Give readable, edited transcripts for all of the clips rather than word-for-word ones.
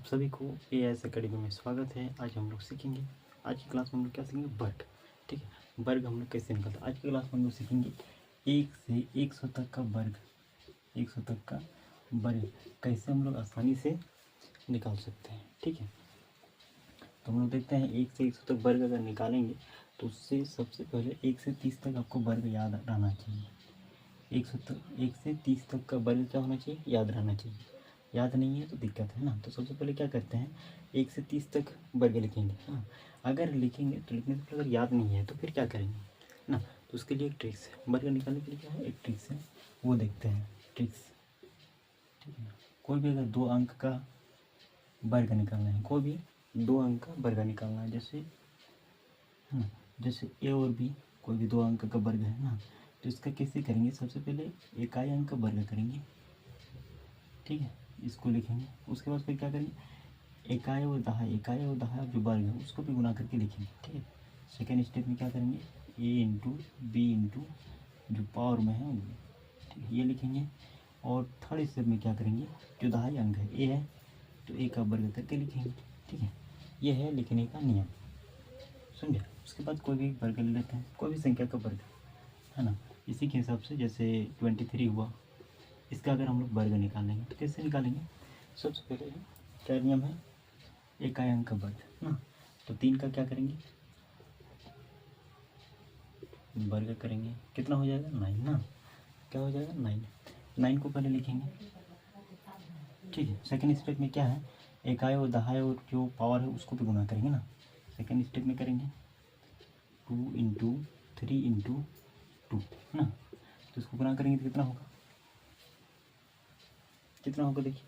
आप सभी को एएस एकेडमी में स्वागत है। आज हम लोग सीखेंगे, आज की क्लास में हम लोग क्या सीखेंगे, वर्ग। ठीक है, वर्ग हम लोग कैसे निकालते हैं। आज की क्लास में हम लोग सीखेंगे 1 से 100 तक का वर्ग, 100 तक का वर्ग कैसे हम लोग आसानी से निकाल सकते हैं। ठीक है, तो हम लोग देखते हैं 1 से 100 तक वर्ग अगर निकालेंगे तो उससे सबसे पहले 1 से 30 तक आपको वर्ग याद रहना चाहिए। 1 से 30 तक का वर्ग क्या होना चाहिए, याद रहना चाहिए। याद नहीं है तो दिक्कत है ना। तो सबसे पहले क्या करते हैं, 1 से 30 तक वर्ग लिखेंगे। हाँ, अगर लिखेंगे तो लिखने से पहले अगर याद नहीं है तो फिर क्या करेंगे ना। तो उसके लिए एक ट्रिक्स है, वर्ग निकालने के लिए क्या है, एक ट्रिक्स है, वो देखते हैं ट्रिक्स। ठीक है, कोई भी अगर 2 अंक का वर्ग निकालना है, कोई भी 2 अंक का वर्ग निकालना है, जैसे ए और बी कोई भी 2 अंक का वर्ग है ना, तो इसका कैसे करेंगे, सबसे पहले इकाई अंक का वर्ग करेंगे। ठीक है, इसको लिखेंगे। उसके बाद फिर क्या करेंगे, इकाई और दहाई जो वर्ग है उसको भी गुना करके लिखेंगे। ठीक है, सेकेंड स्टेप में क्या करेंगे, ए इंटू बी इंटू जो पावर में है ठीक है ये लिखेंगे। और थर्ड स्टेप में क्या करेंगे, जो दहाई अंक है ए है तो ए का वर्ग करके लिखेंगे। ठीक है, ये है लिखने का नियम, समझे। उसके बाद कोई भी वर्ग ले लेते हैं, कोई भी संख्या का वर्ग है ना। इसी के हिसाब से जैसे 23 हुआ, इसका अगर हम लोग वर्ग निकालेंगे तो कैसे निकालेंगे, सबसे पहले क्या नियम है, इकाई अंक का वर्ग ना। तो 3 का क्या करेंगे, वर्ग करेंगे, कितना हो जाएगा 9 ना। क्या हो जाएगा 9, 9 को पहले लिखेंगे। ठीक है, सेकंड स्टेप में क्या है, इकाई और दहाई और जो पावर है उसको भी गुना करेंगे ना। सेकंड स्टेप में करेंगे 2 इंटू 3 इंटू 2 ना। तो इसको गुना करेंगे तो कितना होगा, देखिए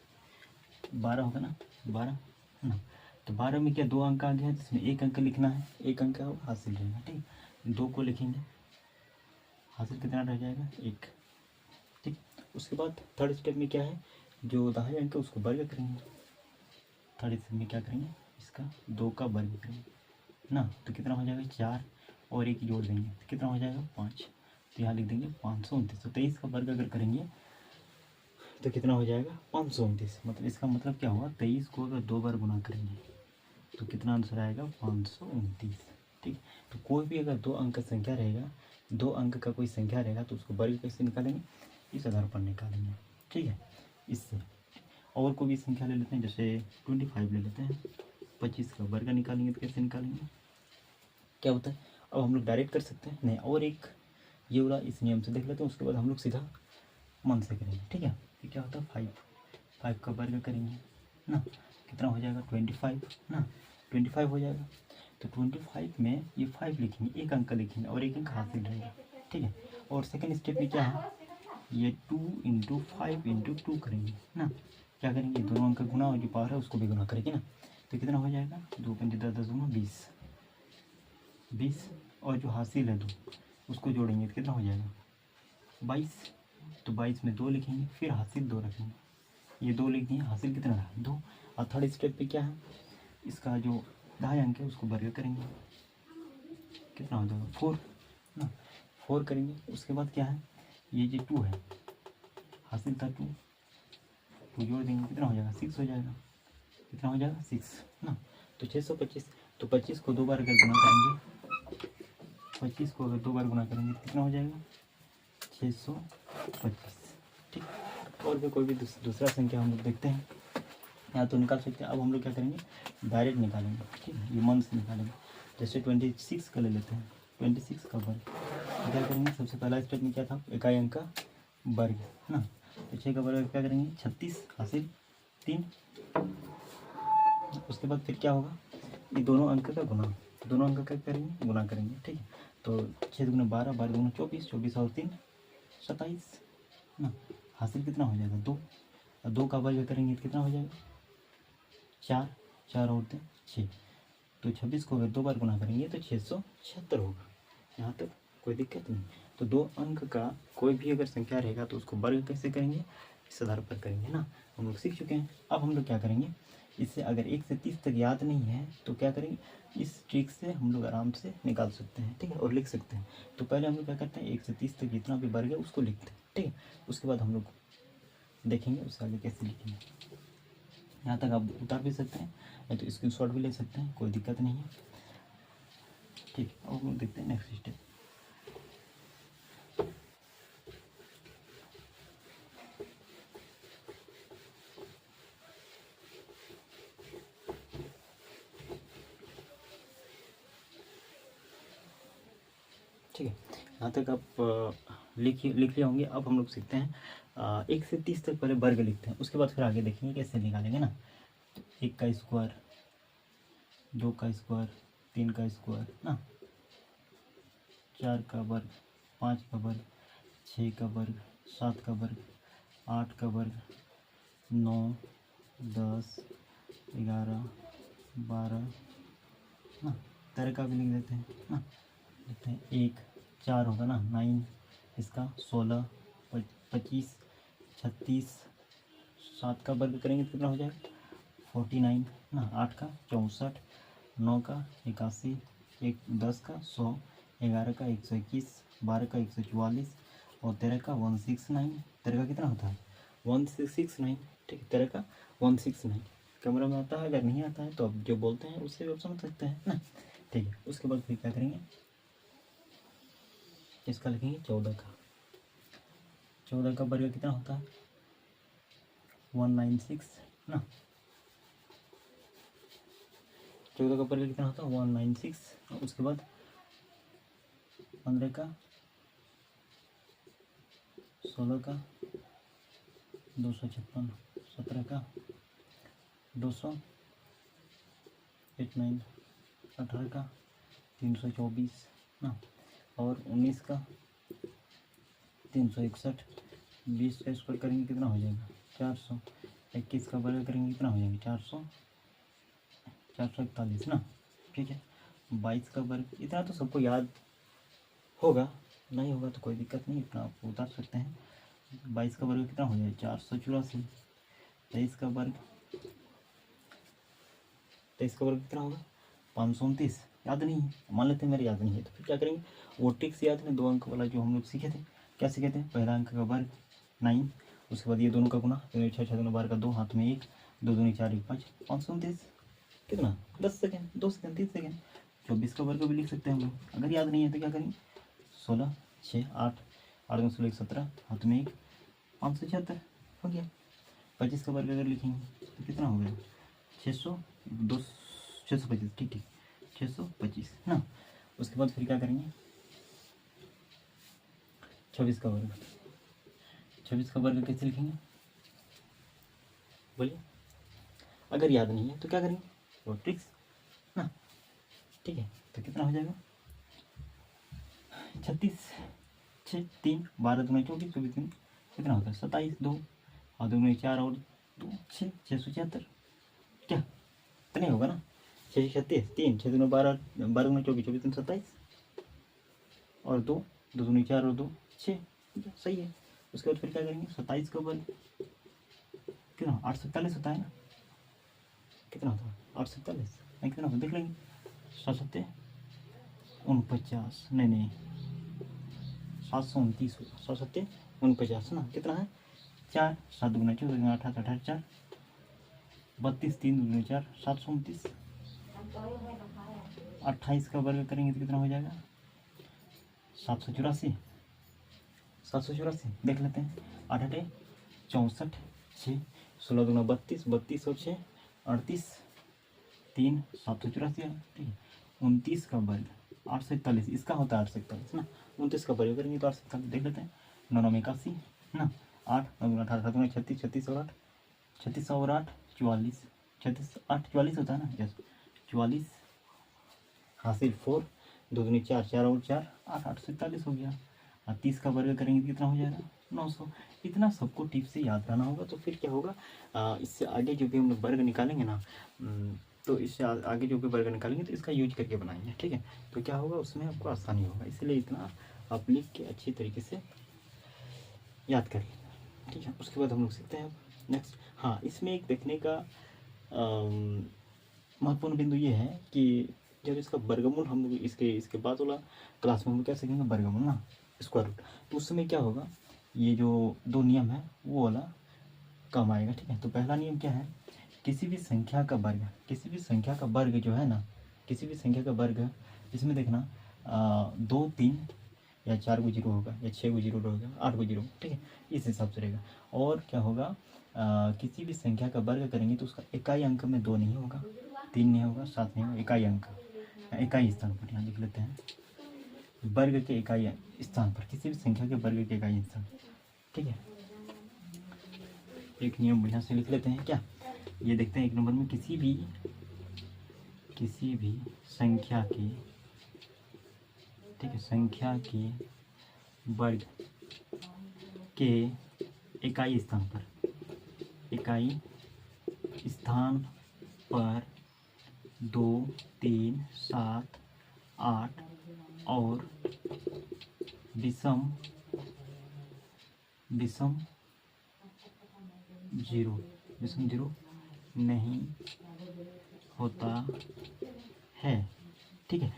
12 होगा ना, 12 है ना। तो 12 में क्या 2 अंक आ गया, जिसमें 1 अंक लिखना है, 1 अंक हासिल रहेगा। ठीक, 2 को लिखेंगे, हासिल कितना रह जाएगा 1। ठीक, उसके बाद थर्ड स्टेप में क्या है, जो दहाई अंक है उसको वर्ग करेंगे। थर्ड स्टेप में क्या करेंगे, इसका 2 का वर्ग करेंगे ना। तो कितना हो जाएगा 4 और 1 जोड़ देंगे तो कितना हो जाएगा 5। तो यहाँ लिख देंगे 529। तो 23 का वर्ग अगर करेंगे तो कितना हो जाएगा 529। मतलब इसका मतलब क्या हुआ, 23 को अगर 2 बार गुना करेंगे तो कितना आंसर आएगा 529। ठीक, तो कोई भी अगर 2 अंक का संख्या रहेगा, 2 अंक का कोई संख्या रहेगा तो उसको वर्ग कैसे निकालेंगे, इस आधार पर निकालेंगे। ठीक है, इससे और कोई भी संख्या ले लेते हैं, जैसे 25 ले लेते हैं, 25 का वर्ग निकालेंगे तो कैसे निकालेंगे, क्या होता है। अब हम लोग डायरेक्ट कर सकते हैं, नहीं और एक ये वाला इस नियम से देख लेते हैं, उसके बाद हम लोग सीधा मन से करेंगे। ठीक है, ये क्या होता है 5 का वर्ग करेंगे ना, कितना हो जाएगा 25 ना, 25 हो जाएगा। तो 25 में ये 5 लिखेंगे, 1 अंक लिखेंगे और 1 अंक हासिल रहेगा। ठीक है, और सेकंड स्टेप में क्या है, ये 2 इंटू 5 इंटू 2 करेंगे ना। क्या करेंगे, दोनों अंक गुना और जो पावर है उसको भी गुना करेंगे ना। तो कितना हो जाएगा 2 पंजे 10, 10 दूना 20 और जो हासिल है 2 उसको जोड़ेंगे तो कितना हो जाएगा 22। तो 22 में 2 लिखेंगे, फिर हासिल 2 रखेंगे, ये 2 लिख दिए, हासिल कितना रहा 2। और थर्ड स्टेप पे क्या है, इसका जो दहाई अंक है उसको वर्ग करेंगे, कितना हो जाएगा 4 ना, 4 करेंगे। उसके बाद क्या है, ये जो 2 है, हासिल था 2 जोड़ देंगे कितना हो जाएगा 6 हो जाएगा, कितना हो जाएगा 6 ना। तो 625। तो 25 को 2 बार अगर गुना करेंगे, 25 को अगर 2 बार गुना करेंगे तो कितना हो जाएगा 625। ठीक, और भी कोई भी दूसरा संख्या हम लोग देखते हैं, यहाँ तो निकाल सकते हैं। अब हम लोग क्या करेंगे, डायरेक्ट निकालेंगे। ठीक है, ये मन से निकालेंगे। जैसे 26 का ले लेते हैं, 26 का वर्ग तो क्या करेंगे, सबसे पहला स्टेप में क्या था, इकाई अंक का वर्ग ना। तो 6 का वर्ग क्या करेंगे 36 हासिल 3। उसके बाद फिर क्या होगा, ये दोनों अंक का गुना, दोनों अंक का करेंगे गुना करेंगे। ठीक है, तो 6 दूना 12, 12 दूना 24, 24 और 3 27 ना। हासिल कितना हो जाएगा 2, और 2 का वर्ग करेंगे तो कितना हो जाएगा 4, 4 और 3 6। तो 26 को अगर 2 बार गुना करेंगे तो 676 होगा। यहाँ तक कोई दिक्कत नहीं। तो 2 अंक का कोई भी अगर संख्या रहेगा तो उसको वर्ग कैसे करेंगे, इस आधार पर करेंगे ना। हम लोग सीख चुके हैं। अब हम लोग क्या करेंगे, इससे अगर 1 से 30 तक याद नहीं है तो क्या करेंगे, इस ट्रिक से हम लोग आराम से निकाल सकते हैं। ठीक है, और लिख सकते हैं। तो पहले हम लोग क्या करते हैं, 1 से 30 तक जितना भी वर्ग है उसको लिखते हैं। ठीक है, उसके बाद हम लोग देखेंगे उससे आगे कैसे लिखेंगे। यहाँ तक आप उतार भी सकते हैं या तो स्क्रीनशॉट भी ले सकते हैं, कोई दिक्कत नहीं है। ठीक है, अब हम देखते हैं नेक्स्ट स्टेप। ठीक है, यहाँ तक आप लिख लिया होंगे। अब हम लोग सीखते हैं 1 से 30 तक पहले वर्ग लिखते हैं, उसके बाद फिर आगे देखेंगे कैसे निकालेंगे ना। तो 1 का स्क्वायर, 2 का स्क्वायर, 3 का स्क्वायर ना, 4 का वर्ग, 5 का वर्ग, 6 का वर्ग, 7 का वर्ग, 8 का वर्ग, 9, 10, 11, 12 ना, 13 का भी लिख देते हैं ना। देखते हैं 1, 4 होगा ना 9, इसका 16, 25, 36, 7 का वर्ग करेंगे तो कितना हो जाएगा 49 ना, 8 का 64, 9 का 81, 10 का 100, 11 का 121, 12 का 144 और 13 का 169। 13 का कितना होता है 1669। ठीक है, 13 का 169 कैमरा में आता है। अगर नहीं आता है तो आप जो बोलते हैं उससे भी आप समझ सकते हैं ना। ठीक है, उसके बाद फिर क्या करेंगे, इसका लिखेंगे 14 का। 14 का वर्ग कितना होता है 196 ना। 14 का वर्ग कितना होता है 196। और उसके बाद 15 का, 16 का 256, 17 का 200, 89, 18 का 324 ना, और 19 का 361। 20 का स्क्वायर करेंगे कितना हो जाएगा 400। 21 का वर्ग करेंगे कितना हो जाएगा 441 ना। ठीक है, 22 का वर्ग, इतना तो सबको याद होगा, नहीं होगा तो कोई दिक्कत नहीं, इतना आप उतार सकते हैं। 22 का वर्ग कितना हो जाएगा 484। 23 का वर्ग, 23 का वर्ग कितना होगा 529। याद नहीं है, मान लेते हैं मेरे याद नहीं है, तो फिर क्या करेंगे वो ट्रिक्स याद है 2 अंक वाला जो हम लोग सीखे थे। क्या सीखे थे, पहला अंक का वर्ग 9, उसके बाद ये दोनों का गुना, 2 6 6 12 का 2, हाथ में 1, 2 दूनी 4 1 5, 529 कितना 10 सेकेंड, 2 सेकेंड 3 सेकेंड। 24 का वर्ग भी लिख सकते हैं हम लोग। अगर याद नहीं है तो क्या करेंगे 16, 6, 8, 8 2 16 17, हाथ में 1, 576 हो गया। 25 का वर्ग अगर लिखेंगे तो कितना हो गया 600, 2 625। ठीक ठीक 625 ना। उसके बाद फिर क्या करेंगे 26 का वर्ग। 26 का वर्ग कैसे लिखेंगे बोलिए, अगर याद नहीं है तो क्या करेंगे वो ट्रिक्स ना। ठीक है, तो कितना हो जाएगा 36, 6, 3, 12 दूनी 24, 24 दिन कितना होता है 27, 2 और 2 में 4 और 2 6, 676 क्या तो नहीं होगा ना 6 36, 3 6 दूनी 12, 12 दूनी 24, 24 दिन 27 और 2 2 दूनी 4 और 2 6, सही है। उसके बाद फिर क्या करेंगे 27 का वर्ग कितना 847 होता है ना, कितना होता है 847 नहीं कितना होता देख लेंगे 7 49 नहीं 729 होगा, 749 ना, कितना है 4 7 गुना 14 18 18 4 32 3 दूनी 4 729। 28 का वर्ग करेंगे तो कितना हो जाएगा 784। 784 देख लेते हैं 8 8 64 6 16 दूना 32 32 और 6 38 3 784। ठीक है, 29 का वर्ग 841, इसका होता है 841 ना। 29 का वर्ग करेंगे तो 841 देख लेते हैं 9 9 81 ना, 8 9 18 7 36 36 और 8 36 और 8 44, 36 8 44 होता है ना, यस 44 हासिल 4 2 दूनी 4 4 और 4 8 847 हो गया। और 30 का वर्ग करेंगे तो कितना हो जाएगा 900। इतना सबको टिप से याद रहना होगा, तो फिर क्या होगा इससे आगे जो भी हम लोग वर्ग निकालेंगे ना, तो इससे आगे जो भी वर्ग निकालेंगे तो इसका यूज करके बनाएंगे। ठीक है, तो क्या होगा उसमें आपको आसानी होगा, इसलिए इतना आप लिख के अच्छी तरीके से याद कर लेना। ठीक है, उसके बाद हम लोग सीखते हैं नेक्स्ट। हाँ, इसमें एक देखने का महत्वपूर्ण बिंदु ये है कि जब इसका वर्गमूल हम लोग इसके बाद वाला क्लास में हम क्या सीखेंगे वर्गमूल ना, स्क्वायर रूट, तो उस समय क्या होगा ये जो 2 नियम है वो वाला काम आएगा। ठीक है, तो पहला नियम क्या है किसी भी संख्या का वर्ग, किसी भी संख्या का वर्ग जो है ना, किसी भी संख्या का वर्ग, इसमें देखना 2 3 या 4 को जीरो होगा या 6 को जीरो होगा, 8 को जीरो, ठीक है, इस हिसाब से रहेगा। और क्या होगा, किसी भी संख्या का वर्ग करेंगे तो उसका इकाई अंक में 2 नहीं होगा, 3 नहीं होगा, 7 नहीं होगा, इकाई अंक, इकाई स्थान पर यहाँ लिख लेते हैं, वर्ग के इकाई स्थान पर, किसी भी संख्या के वर्ग के इकाई स्थान, ठीक है। एक नियम बढ़िया से लिख लेते हैं क्या, ये देखते हैं 1 नंबर में, किसी भी संख्या के, ठीक है, संख्या के वर्ग के इकाई स्थान पर, इकाई स्थान पर 2 3 7 8 और विषम जीरो नहीं होता है, ठीक है।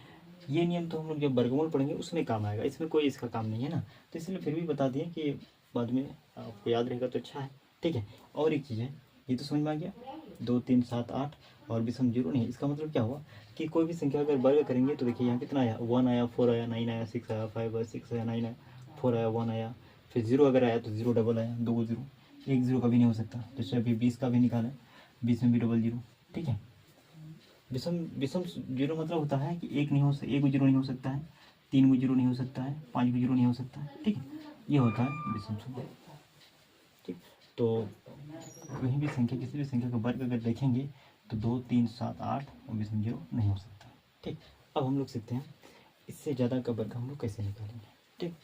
ये नियम तो हम लोग जब वर्गमूल पढ़ेंगे उसमें काम आएगा, इसमें कोई इसका काम नहीं है ना, तो इसलिए फिर भी बता दिए कि बाद में आपको याद रहेगा तो अच्छा है, ठीक है। और एक चीज़ है, ये तो समझ में आ गया, 2 3 7 8 और विषम जीरो नहीं, इसका मतलब क्या हुआ कि कोई भी संख्या अगर वर्ग करेंगे तो देखिए यहाँ कितना आया, 1 आया, 4 आया, 9 आया, 6 आया, 5 आया, 6 आया, 9 आया, 4 आया, 1 आया, फिर 0 अगर आया तो 0 डबल आया, 2 0, 1 0 कभी नहीं हो सकता, जैसे अभी 20 का भी निकाला, 20 में भी डबल 0, ठीक है। विषम जीरो मतलब होता है कि एक को जीरो नहीं हो सकता है, 3 को जीरो नहीं हो सकता है, 5 को जीरो नहीं हो सकता है, ठीक है, ये होता है विषम संख्या, ठीक। तो कहीं भी संख्या, किसी भी संख्या का वर्ग अगर देखेंगे तो 2 3 7 8 और विषम जीरो नहीं हो सकता, ठीक। अब हम लोग सीखते हैं इससे ज़्यादा का वर्ग हम लोग कैसे निकालेंगे, ठीक।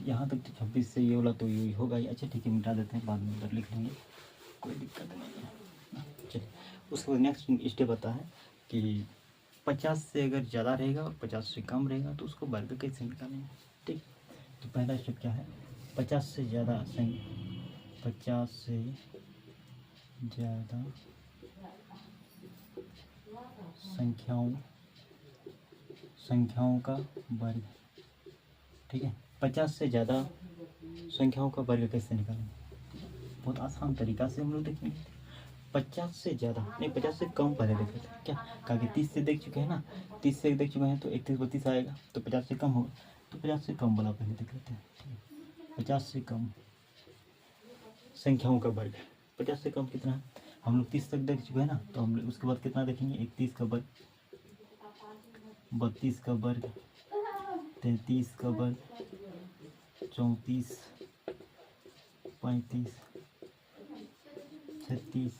यहाँ तक तो 26 से ये वाला तो ये होगा ही, अच्छा ठीक है, मिटा देते हैं, बाद में उधर लिख लेंगे, कोई दिक्कत नहीं है। चलिए, उसके बाद नेक्स्ट स्टेप आता है कि 50 से अगर ज़्यादा रहेगा और 50 से कम रहेगा तो उसको वर्ग कैसे निकालेंगे, ठीक। तो पहला स्टेप क्या है, 50 से ज़्यादा 50 से ज़्यादा संख्याओं का वर्ग, ठीक है। 50 से ज़्यादा संख्याओं का वर्ग कैसे निकालेंगे, बहुत आसान तरीका से हम लोग देखेंगे। 50 से ज़्यादा नहीं, 50 से कम पहले देख लेते हैं क्या, कहा कि 30 से देख चुके हैं ना, 30 से देख चुके हैं तो 31 32 आएगा, तो 50 से कम होगा, तो 50 से कम वाला पहले देख लेते हैं, 50 से कम संख्याओं का वर्ग, 50 से कम कितना है, हम लोग 30 तक देख चुके हैं ना, तो हम लोग उसके बाद कितना देखेंगे, 31 का वर्ग, 32 का वर्ग, 33 का वर्ग, 34 35 36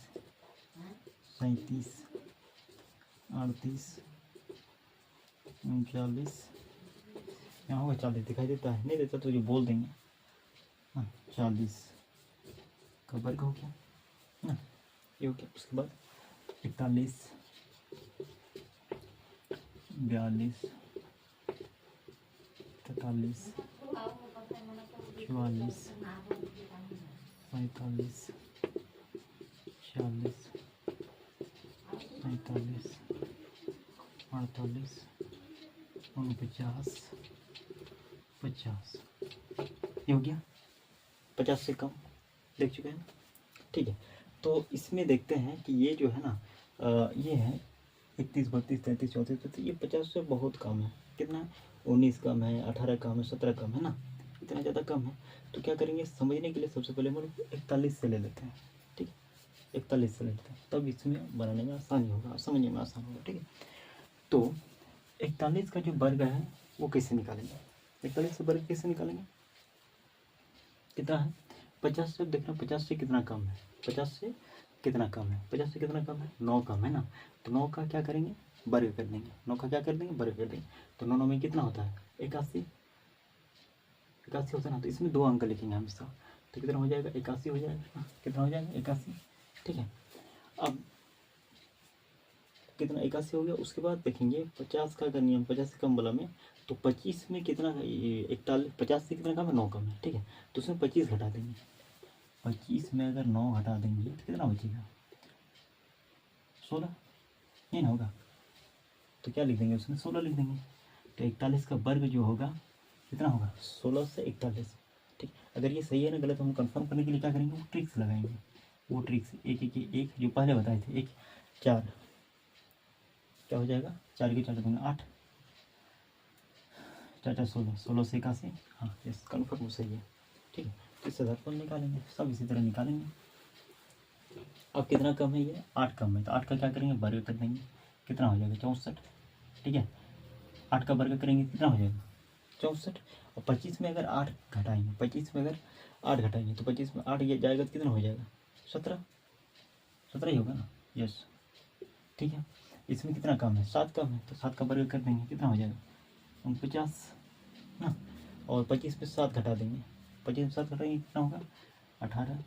37 38 39, यहाँ होगा 40, दिखाई देता है, नहीं देता तो ये बोल देंगे, हाँ 40 का वर्ग हो गया ना, ये हो गया। उसके बाद 41 42 43 44 45 46 47 48 49 50, ये हो गया। 50 से कम देख चुके हैं, ठीक है। तो इसमें देखते हैं कि ये जो है ना, ये है 31 32 33 34 35, ये 50 से बहुत कम है, कितना, 19 कम है, 18 कम है, 17 कम है ना, इतना ज़्यादा कम है। तो क्या करेंगे, समझने के लिए सबसे पहले हम लोग 41 से ले लेते हैं, ठीक है, 41 से ले लेते हैं, तब इसमें बनाने में आसानी होगा, समझने में आसान होगा, ठीक है। तो 41 का जो वर्ग है वो कैसे निकालेंगे, 41 से वर्ग कैसे निकालेंगे, कितना है, 50 से देखना, 50 से कितना कम है, 50 से कितना कम है, 50 से कितना कम है, 9 कम है ना, तो 9 का क्या करेंगे, वर्ग कर देंगे, 9 का क्या कर देंगे, वर्ग कर देंगे, तो 9 में कितना होता है, 81 होता है ना, तो इसमें 2 अंक लिखेंगे हमेशा, तो कितना हो जाएगा, 81 हो जाएगा, कितना हो जाएगा, 81, ठीक है। अब कितना 81 हो गया। उसके बाद देखेंगे 50 का अगर नियम 50 से कम वाला में, तो 25 में कितना 41, 50 से कितना कम है 9 कम है, ठीक है। तो उसमें 25 घटा देंगे। 25 में अगर 9 घटा देंगे तो कितना बचेगा 16, ये ना होगा। तो क्या लिख देंगे उसमें 16 लिख देंगे। तो 41 का वर्ग जो होगा कितना होगा 16 से 41, ठीक। अगर ये सही है ना गलत, हम कंफर्म करने के लिए क्या करेंगे, वो ट्रिक्स लगाएंगे। वो ट्रिक्स एक एक एक जो पहले बताए थे, एक 4 क्या हो जाएगा, 4 के 4 दूंगा 8, 4 4 16, 16 से 81, हाँ यस कन्फर्म सही है, ठीक है। तो इस आधार पर निकालेंगे, सब इसी तरह निकालेंगे। अब कितना कम है ये 8 कम है, तो 8 का क्या करेंगे वर्ग कर देंगे, कितना हो जाएगा 64, ठीक है। 8 का वर्ग करेंगे कितना हो जाएगा 64। और 25 में अगर 8 घटाएंगे, 25 में अगर 8 घटाएंगे तो 25 में 8 ये जाएगा तो कितना हो जाएगा 17, 17 ही होगा ना, यस ठीक है। इसमें कितना कम है 7 कम है, तो 7 का वर्ग कर देंगे कितना हो जाएगा 49 ना। और 25 में 7 घटा देंगे, 25 में 7 घटाएंगे कितना होगा 18।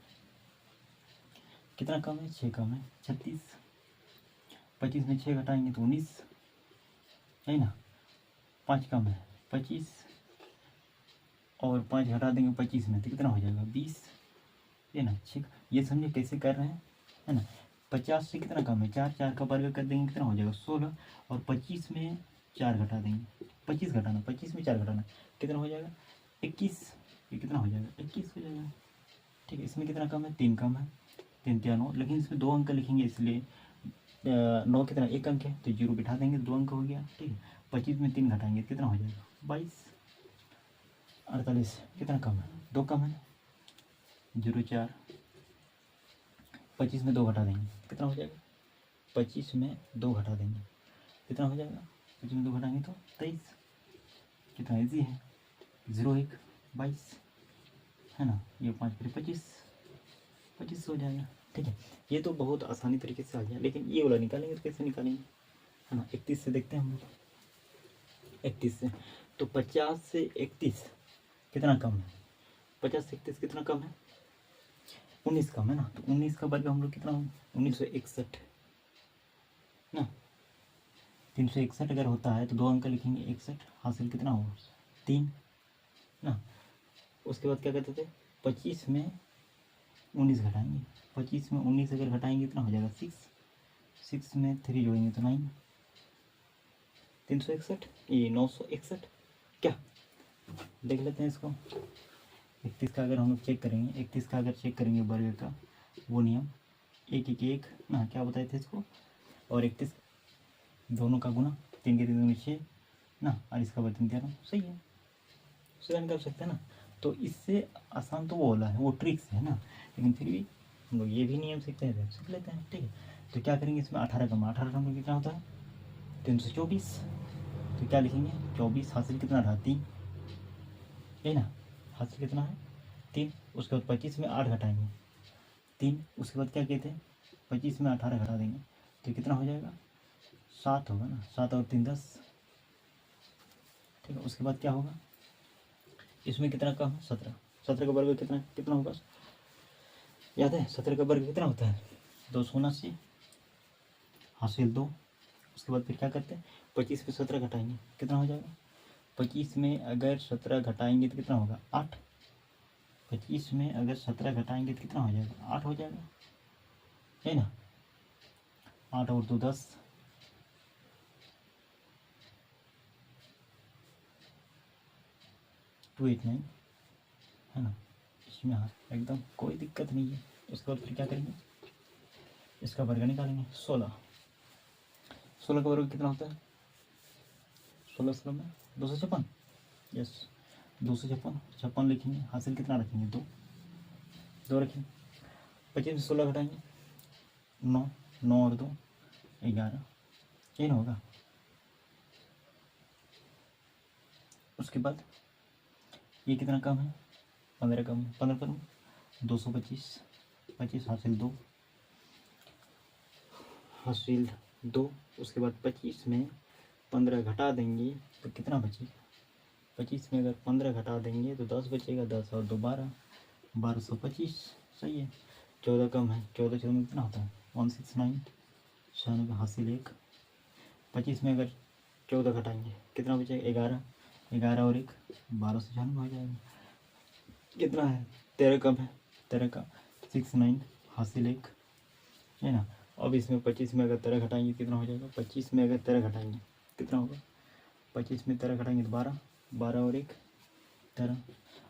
कितना कम है 6 कम है 36। 25 में 6 घटाएंगे तो 19 है ना। 5 कम है 25, और 5 घटा देंगे 25 में तो कितना हो जाएगा 20, है ना। ठीक, ये समझे कैसे कर रहे हैं, है ना। 50 से कितना कम है 4, 4 का वर्ग कर देंगे कितना हो जाएगा 16, और 25 में 4 घटा देंगे, 25 घटाना, 25 में 4 घटाना कितना हो जाएगा 21, ये कितना हो जाएगा 21 हो जाएगा, ठीक है। इसमें कितना कम है 3 कम है, 3 3 9, लेकिन इसमें 2 अंक लिखेंगे इसलिए 9 कितना 1 अंक है तो 0 बिठा देंगे, 2 अंक हो गया, ठीक है। 25 में 3 घटाएंगे कितना हो जाएगा 22, 48 कितना कम है 2 कम है 0 4, 25 में 2 घटा देंगे कितना हो जाएगा 25 में 2 घटा देंगे कितना हो जाएगा 25 में 2 घटाएंगे तो 23, कितना ईजी है 0 1 22, है ना। ये 5 फिर 25, 25 हो जाएगा, ठीक है। ये तो बहुत आसानी तरीके से आ गया, लेकिन ये वाला निकालेंगे तो कैसे निकालेंगे, है ना। 31 से देखते हैं हम लोग, 31 से तो 50 से 31 कितना कम है, 50 से 31 कितना कम है 19 कम है ना। तो 19 का वर्ग हम लोग कितना 1961 ना। 361 अगर होता है तो 2 अंक लिखेंगे 61, हासिल कितना होगा 3 ना। उसके बाद क्या कहते थे 25 में 19 घटाएंगे, 25 में 19 अगर घटाएंगे कितना हो जाएगा 6, 6 में 3 जोड़ेंगे तो 9, 361 ये 961, क्या देख लेते हैं इसको। 31 का अगर हम लोग चेक करेंगे, 31 का अगर चेक करेंगे वर्ग का वो नियम 1 1 1 ना, क्या बताए थे इसको, और 31 दोनों का गुना, 3 के 3 6 ना, और इसका वर्ग 3 13, सही है, सुधार कर सकते हैं ना। तो इससे आसान तो वो वाला है, वो ट्रिक्स है ना, लेकिन फिर भी हम लोग ये भी नियम सीखते हैं, सीख लेते हैं, ठीक है। तो क्या करेंगे इसमें 18 कम, 18 कम कितना होता है 324, तो क्या लिखेंगे 24, हासिल कितना रहा 3, है ना, हासिल कितना है 3। उसके बाद 25 में 8 घटाएंगे 3, उसके बाद क्या कहते हैं 25 में 18 घटा देंगे तो कितना हो जाएगा 7 होगा ना, 7 और 3 10, ठीक है। उसके बाद क्या होगा इसमें कितना कम है 17, 17 का वर्ग कितना कितना होगा याद है, 17 का वर्ग कितना होता है 279, हासिल 2। उसके बाद फिर क्या करते हैं 25 में 17 घटाएंगे कितना हो जाएगा, 25 में अगर 17 घटाएंगे तो कितना होगा 8, 25 में अगर 17 घटाएंगे तो कितना हो जाएगा 8 हो जाएगा, है ना। 8 और 2 10, 2 8 9, है ना। इसमें हाँ एकदम कोई दिक्कत नहीं है। उसके बाद फिर क्या करेंगे इसका वर्ग निकालेंगे 16, 16 का वर्ग कितना होता है 16 16 में 256, यस 256, 56 लिखेंगे, हासिल कितना रखेंगे 2, 2 रखेंगे। 25 में 16 घटाएंगे 9, 9 और 2 11, ये ना होगा। उसके बाद ये कितना कम है 15 कम है, 15 पर 225, 25 हासिल 2, हासिल 2। उसके बाद 25 में 15 घटा देंगे तो कितना बचेगा, 25 में अगर 15 घटा देंगे तो 10 बचेगा, 10 और 2 12, 1225, सही है। 14 कम है, 14 14 में कितना होता है 169, 96 हासिल 1, 25 में अगर 14 घटाएंगे कितना बचेगा? 11। 11 और 1 12 से 96 हो जाएगा। कितना है? 13 कम है, 13 का 6 9 हासिल 1 है ना। अब इसमें 25 में अगर 13 घटाएंगे कितना हो जाएगा? 25 में अगर 13 घटाएंगे कितना होगा? 25 में 13 घटाएंगे तो 12, 12 और 1 13।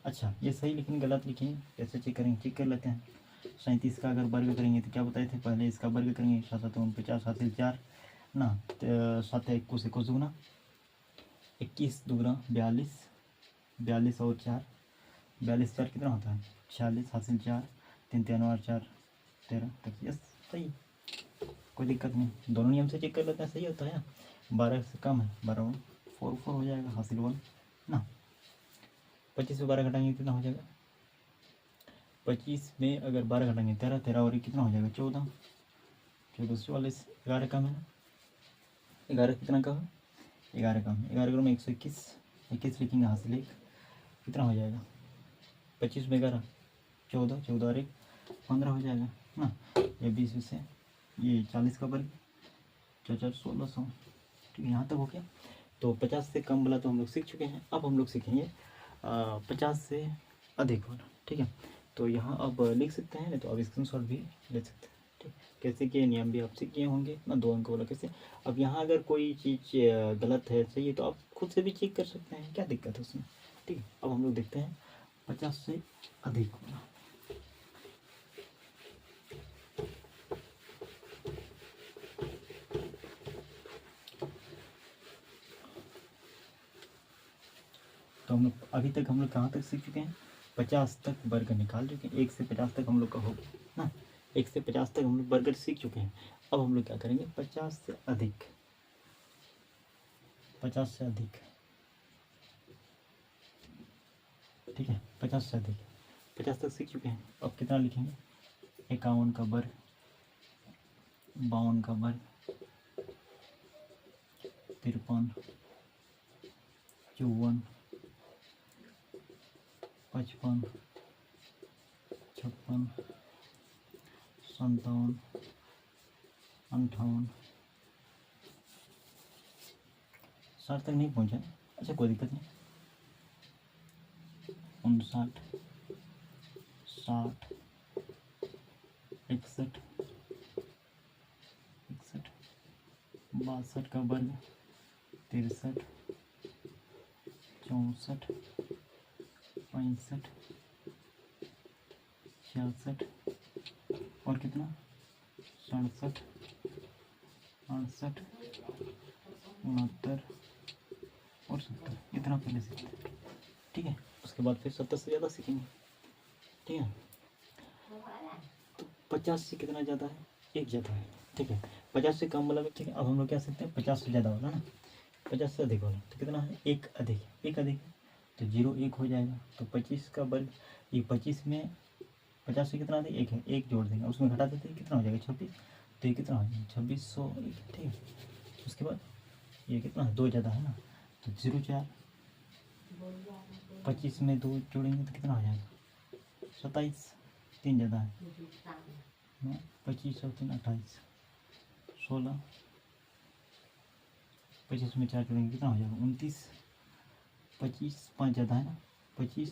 अच्छा ये सही लेकिन गलत लिखे हैं, कैसे चेक करेंगे? चेक कर लेते हैं। 37 का अगर वर्ग करेंगे तो क्या बताए थे? पहले इसका वर्ग करेंगे, 7 7 49 हासिल 4 ना, 7 21 21 दूना 21 दूना 42, 42 और 4 42 4 कितना होता है? 46 हासिल 4 3 3 और 4 13 तक। यस सही, कोई दिक्कत नहीं। दोनों नियम से चेक कर लेते हैं, सही होता है। 12 से कम है, 12 4 4 हो जाएगा हासिल 1 ना। 25 में 12 घटाएंगे कितना हो जाएगा? 25 में अगर 12 घटाएंगे 13, 13 और 1 कितना हो जाएगा? 14, 14 से 44, 11 कम है ना। 11 कितना कम है? 11 कम है, 11 में 121, 21 लिखेंगे हासिल 1 कितना हो जाएगा? 25 में 11 14, 14 और 1 15 हो जाएगा ना। ये 20 से ये 40 का वर्ग 4 4 1600। ठीक है, यहाँ तक हो गया। तो 50 से कम वाला तो हम लोग सीख चुके हैं। अब हम लोग सीखेंगे 50 से अधिक वाला। ठीक है, तो यहाँ अब लिख सकते हैं, नहीं तो अब स्क्रीनशॉट भी ले सकते हैं। ठीक, कैसे किए नियम भी आप सीख किए होंगे ना, 2 अंक वाला कैसे। अब यहाँ अगर कोई चीज़ गलत है सही है तो आप खुद से भी चेक कर सकते हैं, क्या दिक्कत है उसमें। ठीक है, अब हम लोग देखते हैं 50 से अधिक वाला। तो हम लोग अभी तक हम लोग कहाँ तक सीख चुके हैं? 50 तक वर्ग निकाल चुके हैं। 1 से 50 तक हम लोग का हो गया ना। 1 से 50 तक हम लोग वर्ग सीख चुके हैं। अब हम लोग क्या करेंगे? 50 से अधिक, 50 से अधिक। ठीक है, 50 से अधिक, 50 तक सीख चुके हैं। अब कितना लिखेंगे? 51 का वर्ग, 52 का वर्ग, 53, 54, 55, 56, 57, 58, 60 तक नहीं पहुँचा। अच्छा कोई दिक्कत नहीं। 59, 60, 61, 61, 62 का वर्ग, 63, 64, 65, 66 और कितना? 67, 68, 69 और 70। इतना पहले सीखते हैं। ठीक है, उसके बाद फिर 70 से ज़्यादा सीखेंगे। ठीक है, तो 50 से कितना ज़्यादा है? 1 ज़्यादा है। ठीक है, 50 से कम वाला भी। ठीक है, अब हम लोग क्या सीखते हैं? 50 से ज़्यादा वाला ना, 50 से अधिक वाला। तो कितना है? 1 अधिक, 1 अधिक है तो 0 1 हो जाएगा। तो 25 का वर्ग, ये 25 में 50 से कितना अधिक? 1 है, 1 जोड़ देंगे, उसमें घटा देते हैं, कितना हो जाएगा? 26। तो ये कितना हो जाएगा? 2601। ठीक है, उसके बाद ये कितना है? 2 ज़्यादा है ना, तो 0 4, 25 में 2 जोड़ेंगे तो कितना हो जाएगा? 27, 3 ज़्यादा है ना, 25 और 3 28, 16, 25 में 4 जोड़ेंगे कितना हो जाएगा? 29, 25 5 ज़्यादा है ना, 25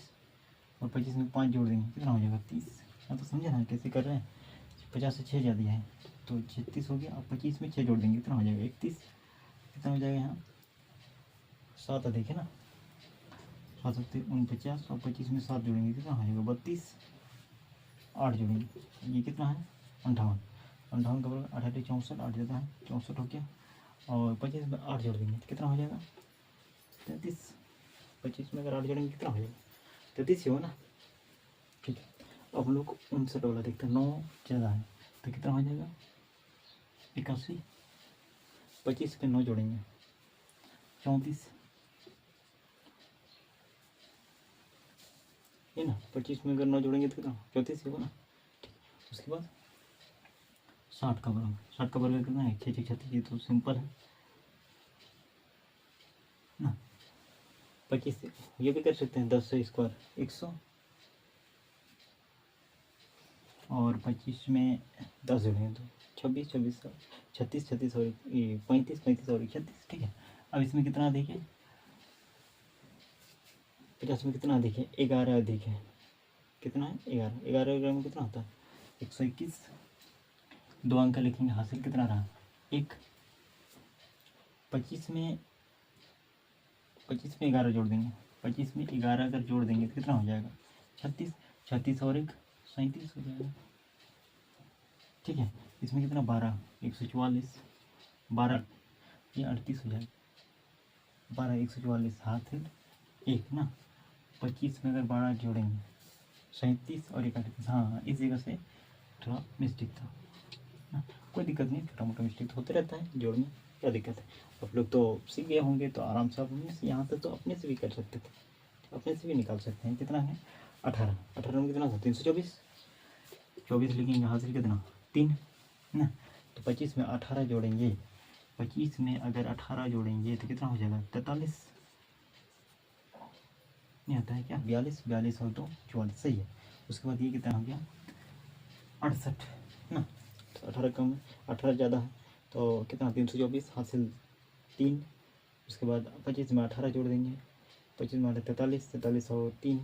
और 25 में 5 जोड़ देंगे कितना हो जाएगा? 30। हाँ तो समझे ना कैसे कर रहे हैं? 50 से 6 ज़्यादा है तो 36 हो गया। अब 25 में 6 जोड़ देंगे कितना हो जाएगा? 31। कितना हो जाएगा यहाँ? 7 अधिक है ना, 7 7 49 और 25 में 7 जोड़ेंगे कितना हो जाएगा? 32। 8 जोड़ेंगे ये कितना है? 58। 58 का बराबर 8 8 64, 8 ज़्यादा है 64 हो गया। और 25 में 8 जोड़ देंगे तो कितना हो जाएगा? 33। 25 में अगर 8 जोड़ेंगे कितना हो जाएगा? 33 ही हो ना। ठीक है, अब हम लोग 59 वाला देखते हैं। 9 ज़्यादा है तो कितना हो जाएगा? 81। 25 पे 9 जोड़ेंगे 34 है ना। 25 में अगर 9 जोड़ेंगे तो कितना? 34 ही होगा ना। उसके बाद 60 का बराबर, 60 का बराबर कितना है? 6 6 36। ये तो सिंपल है ना। 25 से ये भी कर सकते हैं, 10 से स्क्वायर 100 और 25 में 10 जोड़ेंगे तो 26 26 36 36 और 35 35 और 36, ठीक है। अब इसमें कितना अधिक है, 50 में कितना अधिक है, 11 अधिक है, कितना है 11, 11 में कितना होता है 121, 2 अंक लिखेंगे, हासिल कितना रहा 1। 25 में 11 जोड़ देंगे, 25 में 11 अगर जोड़ देंगे तो कितना हो जाएगा 36, 36 और 1 37 हो जाएगा, ठीक है। इसमें कितना 12, 144, 12 ये 38 हो जाएगा, 12 144 हासिल 1 ना। 25 में अगर 12 जोड़ेंगे 37 और 31, हाँ इस जगह से थोड़ा मिस्टेक था ना, कोई दिक्कत नहीं, छोटा मोटा मिस्टेक तो होते रहता है जोड़ में, क्या दिक्कत है। आप लोग तो सीख गए होंगे तो आराम से आप यहाँ तक तो अपने से भी कर सकते थे, अपने से भी निकाल सकते हैं। कितना है 18, 18 में कितना था 324, 24 लिखेंगे, हासिल कितना 3 ना। तो 25 में 18 जोड़ेंगे, 25 में अगर 18 जोड़ेंगे तो कितना हो जाएगा 43, नहीं आता है क्या 42, 42 और 2 44, सही है। उसके बाद ये कितना हो गया 68 ना, तो 18 कम 18 ज़्यादा है तो कितना 324 हासिल 3। उसके बाद 25 में 18 जोड़ देंगे, 25 में 18 43, 43 और 3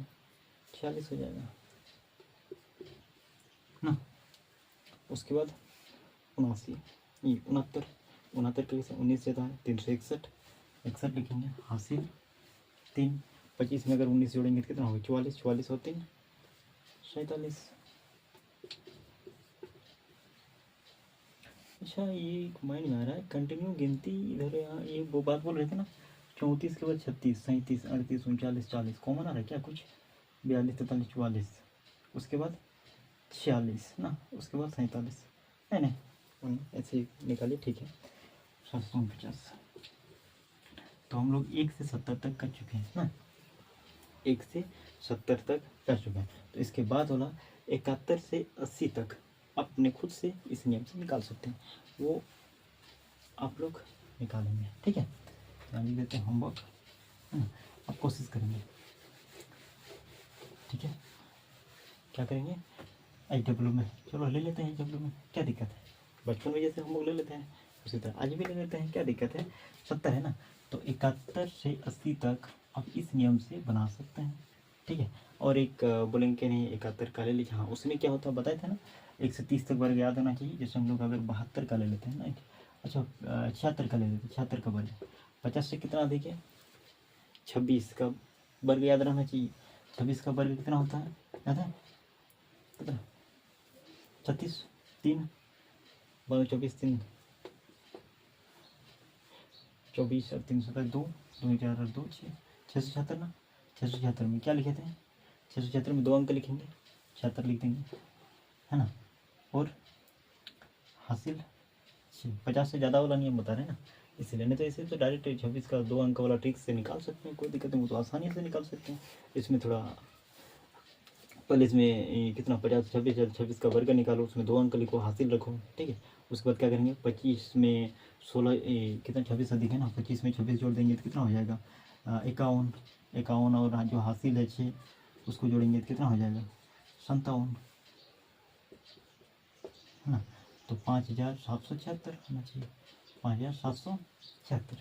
46 हो जाएगा ना। उसके बाद 79, ये 69, 69 कैसे 19 से था 361, 61 लिखेंगे, हासिल 3। 25 में अगर 19 जोड़ेंगे तो कितना होगा 44, 44 और 3 47। अच्छा ये माइंड में आ रहा है कंटिन्यू गिनती इधर यहाँ, ये वो बात बोल रहे थे ना 34 के बाद 36 37 38 39 40 कॉमन आ रहा है क्या कुछ, 42 43 44, उसके बाद 46 ना, उसके बाद 47, नहीं नहीं ऐसे ही निकालिए, ठीक है 749। तो हम लोग 1 से 70 तक कर चुके हैं ना, 1 से 70 तक कर चुके हैं। तो इसके बाद वाला 71 से 80 तक अपने खुद से इस नियम से निकाल सकते हैं, वो आप लोग निकालेंगे, ठीक है। ध्यान लिख देते हैं होमवर्क, है ना, अब कोशिश करेंगे, ठीक है। क्या करेंगे IW में, चलो ले लेते हैं IW में, क्या दिक्कत है, बचपन में जैसे हम लोग ले लेते हैं उसी तरह आज भी ले लेते हैं, क्या दिक्कत है 70 है ना। तो 71 से 80 तक आप इस नियम से बना सकते हैं, ठीक है। और एक बोलेंगे कि नहीं 71 का ले लीजिए, हाँ उसमें क्या होता है बताए थे ना 1 से 30 तक वर्ग याद होना चाहिए, जैसे हम लोग अगर 72 का ले लेते हैं ना, अच्छा 76 का ले लेते हैं, 76 का वर्ग 50 से कितना अधिक है 26 का वर्ग याद रहना चाहिए, 26 का वर्ग कितना होता है याद है कितना 36, 3 24 3 24 और 3 7 2 2 4 और 2 6 676 ना, 676 में क्या लिखे थे 676 में 2 अंक लिखेंगे 76 लिख देंगे, है ना। और हासिल 50 से ज़्यादा वाला नियम बता रहे हैं ना, इसलिए नहीं तो इसे तो डायरेक्ट 26 का 2 अंक वाला ट्रिक से निकाल सकते हैं, कोई दिक्कत नहीं, वो तो आसानी से निकाल सकते हैं। इसमें थोड़ा पहले इसमें कितना 50 26 26 का वर्ग निकालो, उसमें 2 अंक लिखो, हासिल रखो, ठीक है। उसके बाद क्या करेंगे 25 में 16 कितना 26 अधिक है ना, 25 में 26 जोड़ देंगे तो कितना हो जाएगा 51, 51 और जो हासिल है 6 उसको जोड़ेंगे तो कितना हो जाएगा 57, है ना। तो 5776 होना चाहिए, 5776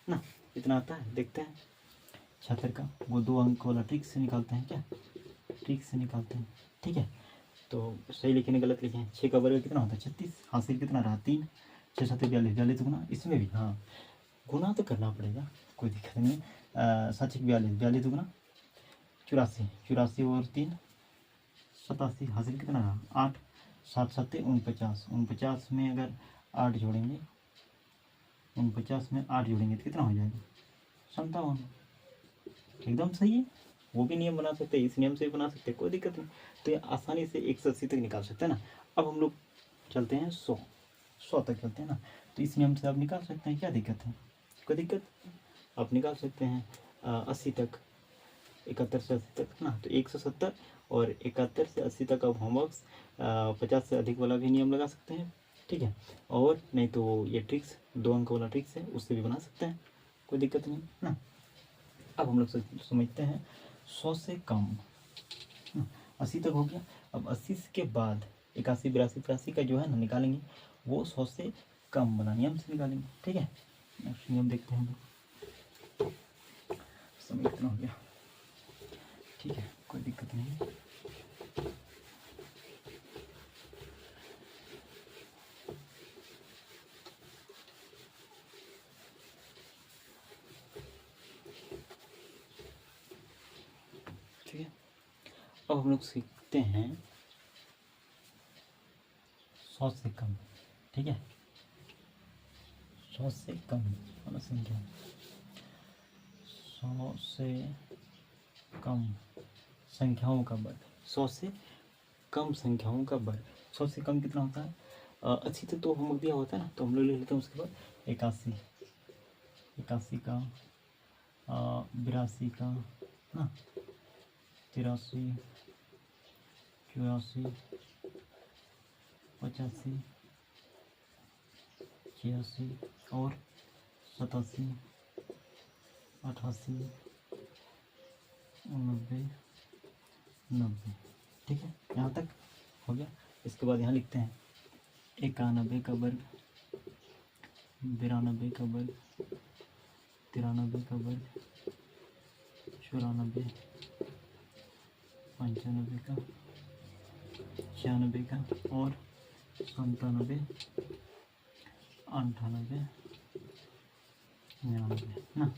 ना, इतना आता है। देखते हैं 76 का वो 2 अंक वाला ट्रिक से निकालते हैं, क्या ट्रिक से निकालते हैं, ठीक है। तो सही लिखे नहीं गलत लिखे, 6 का वर्ग कितना होता है 36, हासिल कितना रहा 3, 6 7 42 42 गुना, इसमें भी हाँ गुना तो करना पड़ेगा, कोई दिक्कत नहीं, 7 6 42 42 गुना 84, 84 और 3 87, हासिल कितना रहा 8, 7 7 49, 49 में अगर 8 जोड़ेंगे 49 में 8 जोड़ेंगे तो कितना हो जाएगा 57, एकदम सही है। वो भी नियम बना सकते हैं, इस नियम से भी बना सकते हैं, कोई दिक्कत नहीं। तो ये आसानी से 1 से 80 तक निकाल सकते हैं ना। अब हम लोग चलते हैं 100 तक चलते हैं ना, तो इस नियम से आप निकाल सकते हैं, क्या दिक्कत है, कोई दिक्कत आप निकाल सकते हैं 80 तक, 71 से 80 तक ना। तो 170 और 71 से 80 तक आप होमवर्क 50 से अधिक वाला भी नियम लगा सकते हैं, ठीक है। और नहीं तो ये ट्रिक्स 2 अंक वाला ट्रिक्स है उससे भी बना सकते हैं, कोई दिक्कत नहीं ना। अब हम लोग समझते हैं 100 से कम 80 तक हो गया। अब 80 के बाद 81 82 83 का जो है ना निकालेंगे, वो 100 से कम वाला नियम से निकालेंगे। ठीक है, नेक्स्ट नियम देखते हैं हम लोग। समय कितना हो गया? ठीक है, कोई दिक्कत नहीं। ठीक है, अब हम लोग सीखते हैं 100 से कम। ठीक है, 100 से कम वाला संख्या, 100 से कम संख्याओं का वर्ग, 100 से कम संख्याओं का वर्ग। 100 से कम कितना होता है? 80 से तो होमवर्क दिया होता है ना, तो हम लोग ले लेते हैं। उसके बाद 81, 81 का, 82 का ना, 83, 84, 85, 86 और 87, 88, 90, 90। ठीक है, यहाँ तक हो गया। इसके बाद यहाँ लिखते हैं 91 का वर्ग, 92 का वर्ग, 93 का वर्ग, 94, 95 का, 96 का और 97, 98, 99 ना।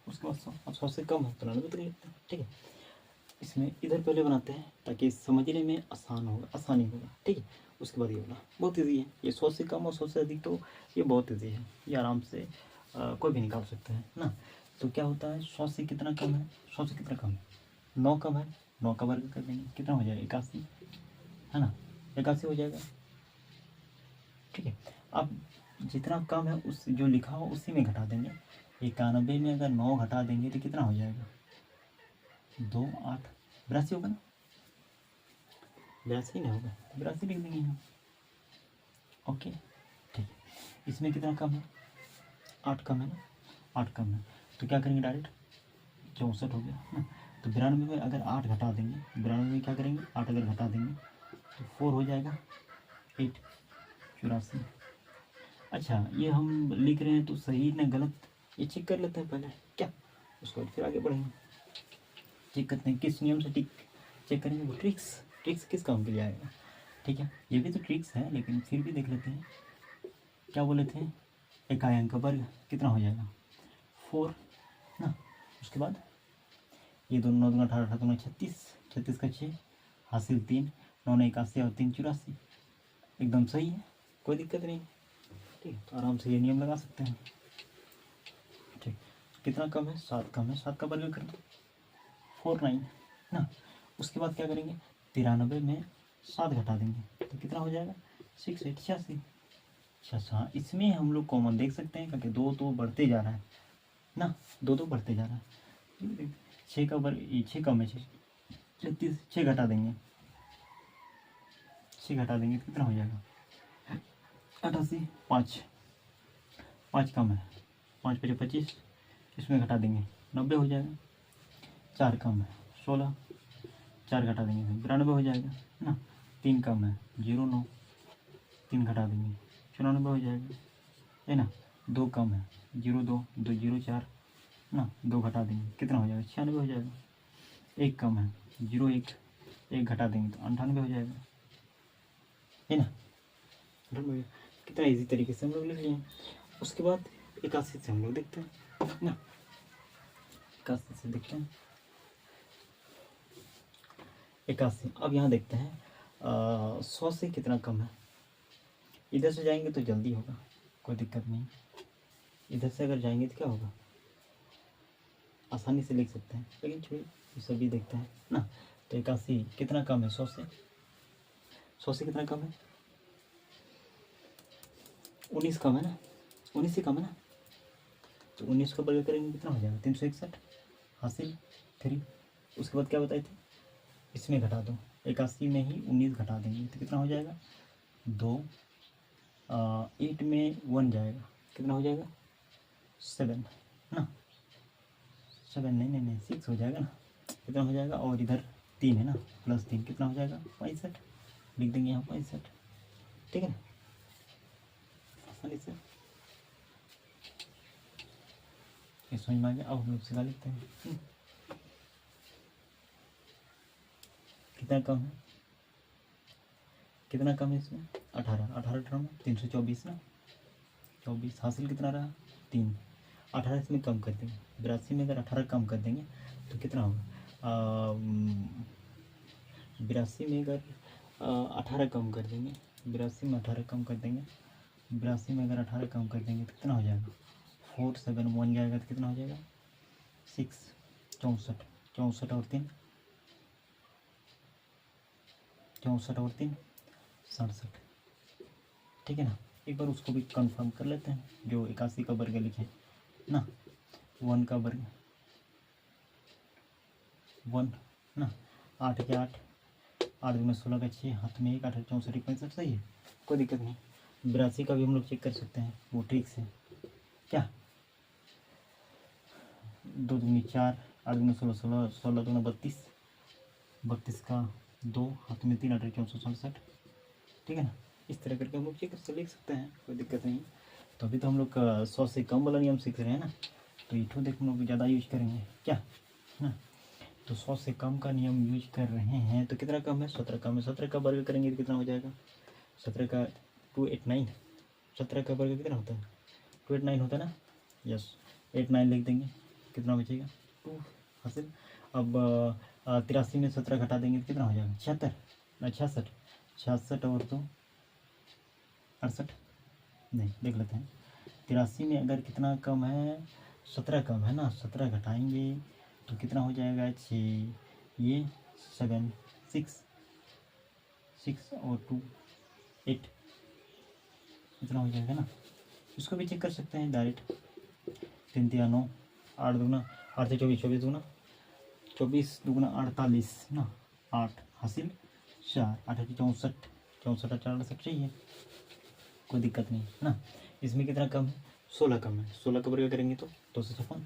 उसके बाद 100, अब 100 से कम है 93 तक लिखते हैं। ठीक है, इसमें इधर पहले बनाते हैं ताकि समझने में आसानी होगा। ठीक है, उसके बाद ये वाला बहुत ईजी है। ये 100 से कम और 100 से अधिक, तो ये बहुत ईजी है, ये आराम से कोई भी निकाल सकता है ना। तो क्या होता है, 100 से कितना कम है? 100 से कितना कम है? 9 कम है, 9 का वर्ग कर देंगे, कितना हो जाएगा? 81 है ना, 81 हो जाएगा। ठीक है, अब जितना कम है उस जो लिखा हो उसी में घटा देंगे। 91 में अगर 9 घटा देंगे तो कितना हो जाएगा? 2, 8, 82 होगा ना, 82 नहीं होगा, 82 लिख देंगे यहाँ। ओके, ठीक है, इसमें कितना कम है? 8 कम है ना, 8 कम है, तो क्या करेंगे? डायरेक्ट 64 हो गया ना। तो 92 में अगर 8 घटा देंगे, 92 में क्या करेंगे? 8 अगर घटा देंगे तो 4 हो जाएगा, 8, 84। अच्छा, ये हम लिख रहे हैं तो सही ना गलत, ये चेक कर लेते हैं पहले क्या, उसके बाद फिर आगे बढ़ेंगे। चेक करते हैं किस नियम से चेक करेंगे, वो ट्रिक्स किस काम के लिए आएगा। ठीक है, ये भी तो ट्रिक्स है, लेकिन फिर भी देख लेते हैं। क्या बोले थे? इकाई अंक का वर्ग कितना हो जाएगा? 4 ना। उसके बाद ये दोनों 9 दूना 18, 18 दूना 36, 36 का 6 हासिल 3, 9 ने 81 और 3 84, एकदम सही है, कोई दिक्कत नहीं। ठीक है, तो आराम से ये नियम लगा सकते हैं। ठीक, कितना कम है? 7 कम है, 7 का वर्ग कर दो, 49 ना। उसके बाद क्या करेंगे? 93 में 7 घटा देंगे तो कितना हो जाएगा? 6, 86। अच्छा, हाँ, इसमें हम लोग कॉमन देख सकते हैं क्योंकि 2 तो बढ़ते जा रहा है ना, 2 तो बढ़ते जा रहा है। 6 का वर्ग, ये 6 कम है, 36, 6 घटा देंगे, 6 घटा देंगे तो कितना हो जाएगा? 88, 5 कम है, 5 5 25, इसमें घटा देंगे 90 हो जाएगा। 4 कम है, 16, 4 घटा देंगे 92 हो जाएगा ना। 3 कम है, 0 9, 3 घटा देंगे 94 हो जाएगा, है ना। 2 कम है, 0 2, 2 0 4 ना, 2 घटा देंगे कितना हो जाएगा? 96 हो जाएगा। 1 कम है, 0 1, 1 घटा देंगे तो 98 हो जाएगा, है ना। कितना इजी तरीके से हम लोग लिख लिए। उसके बाद 81 से हम लोग देखते हैं ना, 81 से देखते हैं 81। अब यहाँ देखते हैं 100 से कितना कम है। इधर से जाएंगे तो जल्दी होगा, कोई दिक्कत नहीं। इधर से अगर जाएंगे तो क्या होगा, आसानी से लिख सकते हैं, लेकिन छोड़िए ये सभी देखते हैं ना। तो 81 कितना कम है 100 से? 100 से कितना कम है? 19 कम है ना, 19 से कम है ना। तो 19 का वर्ग करेंगे कितना हो जाएगा? 361 हासिल 3। उसके बाद क्या बताए थे? इसमें घटा दो, 81 में ही 19 घटा देंगे तो कितना हो जाएगा? 2, 8 में 1 जाएगा, कितना हो जाएगा? 7 ना, 7 नहीं 6 हो जाएगा ना, कितना हो जाएगा? और इधर 3 है ना, +3 कितना हो जाएगा? 65, लिख देंगे यहाँ 65। ठीक है ना, आसानी से। ये समझ में आ गया। अब हम लोग सीधा लिखते हैं। कितना कम है, कितना कम है इसमें 18, 18 टर्म 324 ना, 24 हासिल कितना रहा 3, 18 इसमें कम कर देंगे। 82 में अगर 18 कम कर देंगे तो कितना होगा, 82 में अगर 18 कम कर देंगे, 82 में 18 कम कर देंगे, 82 में अगर 18 कम कर देंगे तो कितना हो जाएगा, 4 7 1 जाएगा तो कितना हो जाएगा 6, 64, 64 और 3, 64 और 3 67। ठीक है ना। एक बार उसको भी कंफर्म कर लेते हैं, जो 81 का वर्ग लिखे ना, 1 का वर्ग 1 ना, 8 के 8, 8 में 16 का 6, हाथ में 1, 8 64 65 सही है, कोई दिक्कत नहीं। 82 का भी हम लोग चेक कर सकते हैं वो ठीक से, क्या 2 दूनी 4, 8 में 16, 16, 16 दूना 32, 32 का 2, हाथ में 3, 8 467। ठीक है ना। इस तरह करके हम लोग चेक से लिख सकते हैं, कोई दिक्कत नहीं। तो अभी तो हम लोग 100 से कम वाला नियम सीख रहे हैं ना, तो इठो देख हम लोग ज़्यादा यूज करेंगे क्या ना। तो 100 से कम का नियम यूज कर रहे हैं, तो कितना कम है 17 कम है। 17 का वर्ग करेंगे तो कितना हो जाएगा, 17 का 289, 17 का वर्ग कितना होता है 289 होता है ना, यस 89 लिख देंगे, कितना बचेगा 2 हासिल। अब 83 में 17 घटा देंगे तो कितना हो जाएगा 76 ना, 66, 66 और 2 68, नहीं देख लेते हैं। 83 में अगर कितना कम है 17 कम है ना, 17 घटाएंगे तो कितना हो जाएगा 6, ये 7 6, 6 और 2 8, इतना हो जाएगा ना। इसको भी चेक कर सकते हैं डायरेक्ट, 3 3 9, 8 दूना 8 से 24, 24 दूना 24 दूना 48 ना, 8 हासिल 4, 8 64, 64 68 चाहिए, कोई दिक्कत नहीं ना। इसमें कितना कम है 16 कम है, 16 का वर्ग करेंगे तो 256,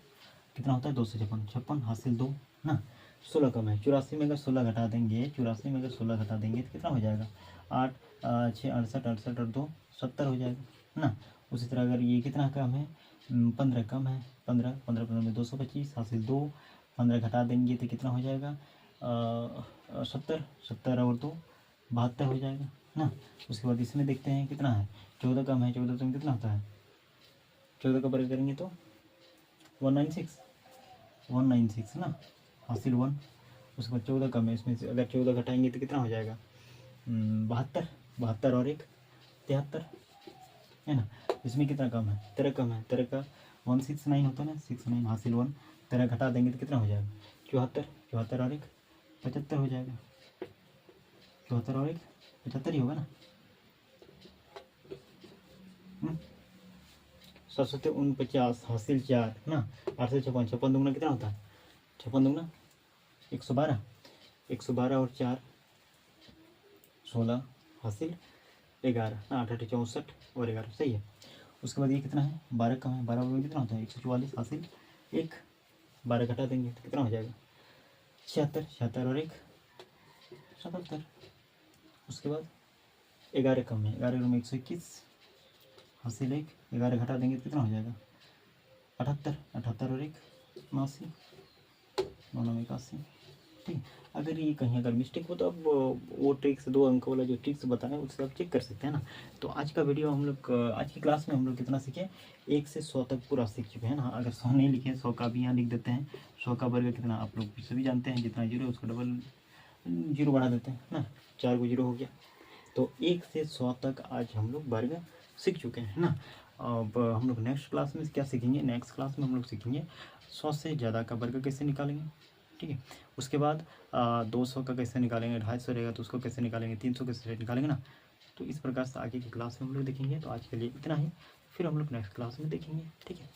कितना होता है 256, 56 हासिल 2 ना, 16 कम है। 84 में अगर 16 घटा देंगे, 84 में अगर 16 घटा देंगे तो कितना हो जाएगा 8 6 68, 68 और 2 70 हो जाएगा ना। उसी तरह अगर ये कितना कम है 15 कम है, 15 15 15 में 225 हासिल 2, 15 घटा देंगे तो कितना हो जाएगा 70, 70 और 2 72 हो जाएगा ना। उसके बाद इसमें देखते हैं कितना है 14 कम है, 14 में कितना होता है, 14 का वर्ग करेंगे तो 196, 196 ना हासिल 1। उसके बाद 14 कम है, इसमें से अगर 14 घटाएंगे तो कितना हो जाएगा 72, 72 और 1 73 है ना। इसमें कितना कम है 13 कम है, 13 का 169 होता है ना, 69 हासिल 1, 13 घटा देंगे तो कितना हो जाएगा 74, 74 और 1 75 हो जाएगा, 74 और 1 75 ही होगा ना। 7 49 हासिल 4 ना, 8 से 56, 56 दूंगा कितना होता है 56 दूंगा 112, 112 और 4 16 हासिल 11 ना, 8 8 64 और 11 सही है। उसके बाद ये कितना है 12 कम है, 12 में कितना होता है 144 हासिल 1, 12 घटा देंगे तो कितना हो जाएगा 76, 76 और 1 77। उसके बाद 11 कम है, 11 में 121 हासिल 1, 11 घटा देंगे तो कितना हो जाएगा 78, 78 और 1 89, 9 में 81। ठीक, अगर ये कहीं अगर मिस्टेक हो तो अब वो ट्रिक्स 2 अंक वाला जो ट्रिक्स बताना है उससे आप चेक कर सकते हैं ना। तो आज का वीडियो हम लोग आज की क्लास में हम लोग कितना सीखे 1 से 100 तक पूरा सीख चुके हैं ना। अगर 100 नहीं लिखे 100 का भी यहाँ लिख देते हैं, 100 का वर्ग कितना आप लोग सभी जानते हैं, जितना जीरो है उसका डबल जीरो बढ़ा देते हैं ना, 4 को जीरो हो गया। तो 1 से 100 तक आज हम लोग वर्ग सीख चुके हैं ना। अब हम लोग नेक्स्ट क्लास में क्या सीखेंगे, नेक्स्ट क्लास में हम लोग सीखेंगे 100 से ज़्यादा का वर्ग कैसे निकालेंगे। ठीक है, उसके बाद 200 का कैसे निकालेंगे, 250 रहेगा तो उसको कैसे निकालेंगे, 300 कैसे निकालेंगे ना। तो इस प्रकार से आगे की क्लास में हम लोग देखेंगे। तो आज के लिए इतना ही, फिर हम लोग नेक्स्ट क्लास में देखेंगे। ठीक है।